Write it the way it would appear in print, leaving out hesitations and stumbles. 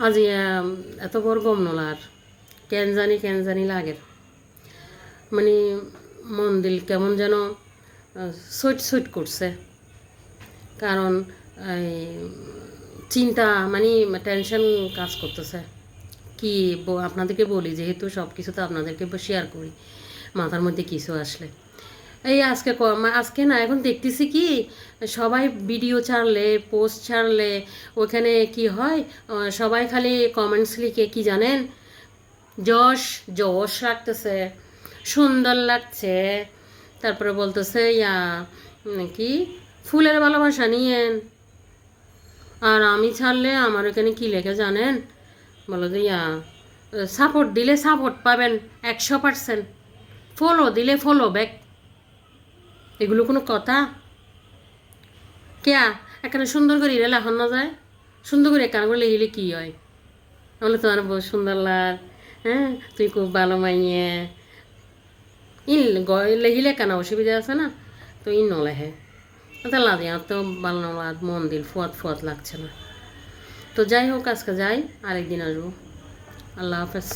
আজি এত বড় গম নলার কেন জানি লাগে মানে মন দিল কেমন যেন সুইট সুইট করছে কারণ এই চিন্তা মানে টেনশন কাজ করতেছে কি আপনাদেরকে বলি যেহেতু সব কিছু তো আপনাদেরকে শেয়ার করি মাথার মধ্যে কিছু আসলে এই আজকে না এখন দেখতেছি কি সবাই ভিডিও ছাড়লে পোস্ট ছাড়লে ওখানে কি হয় সবাই খালি কমেন্টস লিখে কি জানেন যশ যশ রাখতেছে সুন্দর লাগছে তারপরে বলতেছে কি ফুলের ভালোবাসা নিয়েন আর আমি ছাড়লে আমার এখানে কি লেখে জানেন বলো যে সাপোর্ট দিলে সাপোর্ট পাবেন 100%, ফলো দিলে ফলো ব্যাক। এগুলো কোনো কথা? কেয়া এখানে সুন্দর করে ইরে লেখন না যায়? সুন্দর করে এখানে করে লিখলে কী হয়? বলে তোমার বহু সুন্দর লাগ, হ্যাঁ তুই খুব ভালো মাইয়ে লেখিলে কেন অসুবিধা আছে না? তো নলেহে তা লাগে আর তো ভালো না মন দিল ফুয়াত লাগছে না। তো যাই হোক আজকে যাই, আরেকদিন আসবো। আল্লাহ হাফেজ।